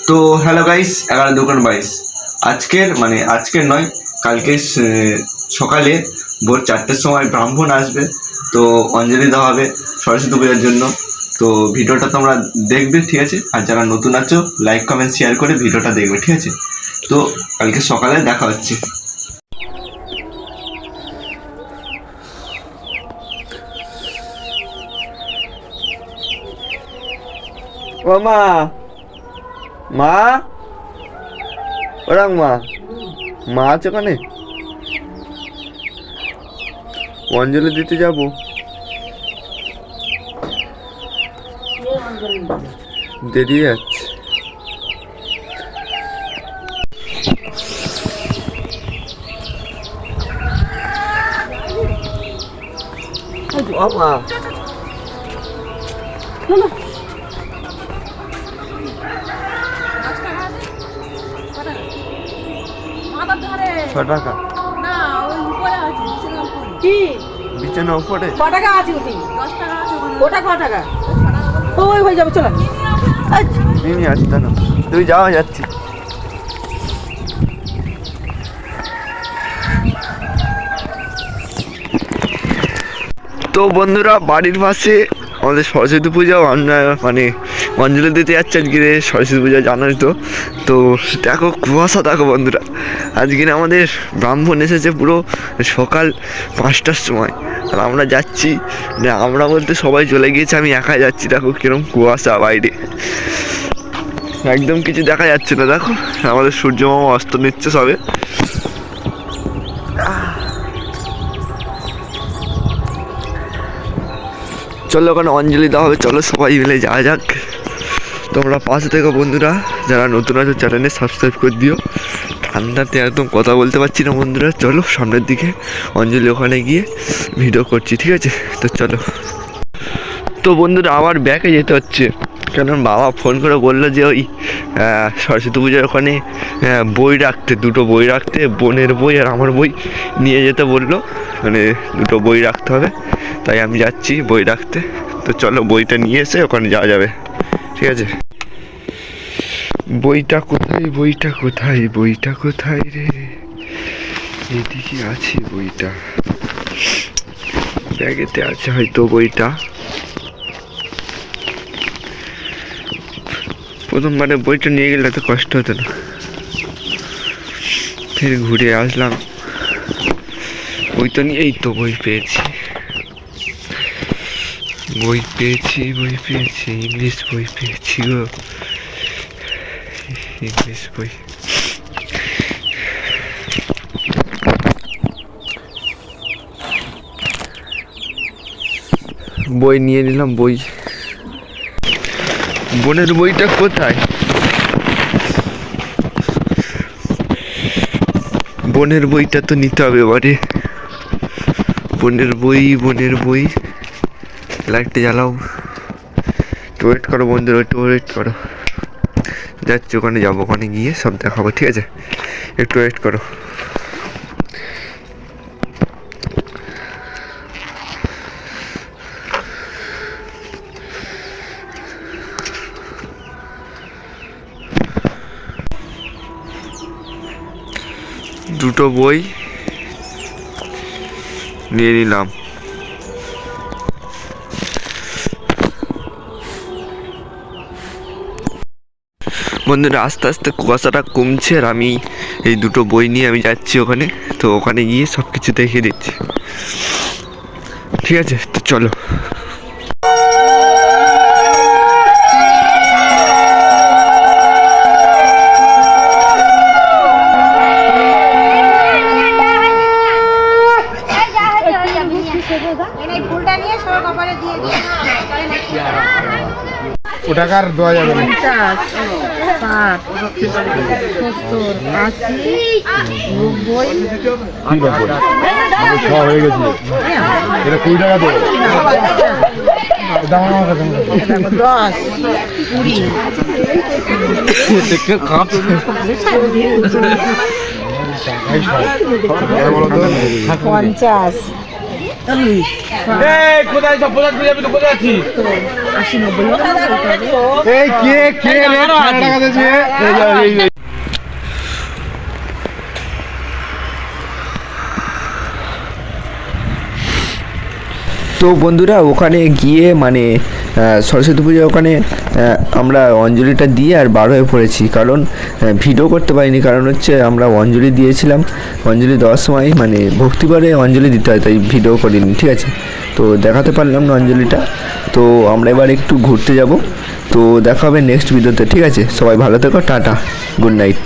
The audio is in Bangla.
তো হ্যালো গাইস, 11-22 আজকের নয়, কালকে সকালে ভোর 4টের সময় ব্রাহ্মণ আসবে। তো অঞ্জলি দেওয়া হবে সরস্বতী পূজার জন্য। তো ভিডিওটা তোমরা দেখবে, ঠিক আছে? আর যারা নতুন আছো লাইক কমেন্ট শেয়ার করে ভিডিওটা দেখবে, ঠিক আছে? তো কালকে সকালে দেখা হচ্ছে। ও মা, মা, ওরা মা আছে ওখানে? অঞ্জলি দিতে যাবো, দেরি যাচ্ছে। মা, 6 টাকা না, ওই উপরে আছে, বিছানার উপরে। কি বিছানার উপরে? ক টাকা আছে ওটি? 10 টাকা আছে ওখানে। ওটা ক টাকা? ওই হয়ে যাবে, চলো। নিয়ে আসতে না, তুই যাওয়া যাচ্ছি। তো বন্ধুরা, বাড়ির পাশে আমাদের সরস্বতী পূজা অঞ্জলি দিতে যাচ্ছে আজকে সরস্বতী পূজা, জানোই তো। তো দেখো কুয়াশা, দেখো বন্ধুরা, আজকে আমাদের ব্রাহ্মণ এসেছে পুরো সকাল 5টার সময়। আর আমরা যাচ্ছি, আমরা বলতে সবাই চলে গিয়েছে, আমি একা যাচ্ছি। দেখো কিরকম কুয়াশা বাইরে, একদম কিছু দেখা যাচ্ছে না। দেখো আমাদের সূর্য মামা অস্ত নিচ্ছে সবে। চলো ওখানে অঞ্জলি দেওয়া হবে, চলো সবাই মিলে যাওয়া যাক। তোমরা পাশে থেকে বন্ধুরা, যারা নতুন আছো চ্যানেলে সাবস্ক্রাইব করে দিও। ঠান্ডাতে একদম কথা বলতে পারছি না বন্ধুরা। চলো সামনের দিকে অঞ্জলি ওখানে গিয়ে ভিডিও করছি, ঠিক আছে? তো চলো। তো বন্ধুরা, আমার ব্যাগে যেতে হচ্ছে, কারণ বাবা ফোন করে বললো যে ওই সরস্বতী পূজার ওখানে বই রাখতে, 2টো বই রাখতে, বোনের বই আর আমার বই নিয়ে যেতে বললো। 2টো বই রাখতে হবে, তাই আমি যাচ্ছি বই রাখতে। তো চলো বইটা নিয়ে এসে ওখানে যাওয়া যাবে, ঠিক আছে? বইটা কোথায় রে? এদিকে আছে বইটা, ব্যাগেতে আছে হয়তো বইটা। প্রথমবারে বইটা নিয়ে গেলে এত কষ্ট হতো না। ফের ঘুরে আসলাম, বইটা নিয়ে, এই তো বই পেয়েছি, ইংলিশ বই পেয়েছি গো, ইংলিশ বই। বই নিয়ে নিলাম, বই। বোনের বইটা কোথায়? বোনের বইটা তো নিতে হবে এবারে। বোনের বই। লাইটটা জ্বালাও, একটু ওয়েট করো বন্ধুরা, একটু ওয়েট করো। যাচ্ছি ওখানে, যাবো, ওখানে গিয়ে সব দেখাবো, ঠিক আছে? একটু ওয়েট করো। দুটো বই নিয়ে নিলাম। বন্ধুরা, আস্তে আস্তে কুয়াশাটা কমছে, আর আমি এই 2টো বই নিয়ে আমি যাচ্ছি ওখানে। তো ওখানে গিয়ে সব কিছু দেখিয়ে দিচ্ছি, ঠিক আছে? তো চলো। ওটাকার দেওয়া যাবে না। 50, 60, 70, 80, 90। কি ব্যাপার? সব হয়ে গেছে, এটা 20 টাকা দেবো। দাম আমার কাছে 10, 20। দেখে কাপ 50, কোথায় সব বোঝা তুই যাবি তো কোথায় আছিস 80-90 হবে। এই কে রে টাকা দিয়েছে তো বন্ধুরা ওখানে গিয়ে মানে সরস্বতী পুজোর ওখানে আমরা অঞ্জলিটা দিয়ে আর বার হয়ে পড়েছি, কারণ ভিডিও করতে পারিনি, কারণ হচ্ছে আমরা অঞ্জলি দিয়েছিলাম, অঞ্জলি দেওয়ার সময় মানে ভক্তিবারে অঞ্জলি দিতে হয়, তাই ভিডিও করিনি, ঠিক আছে। তো দেখাতে পারলাম না অঞ্জলিটা। তো আমরা এবার একটু ঘুরতে যাব, তো দেখা হবে নেক্সট ভিডিওতে, ঠিক আছে। সবাই ভালো থেকো, টাটা, গুড নাইট।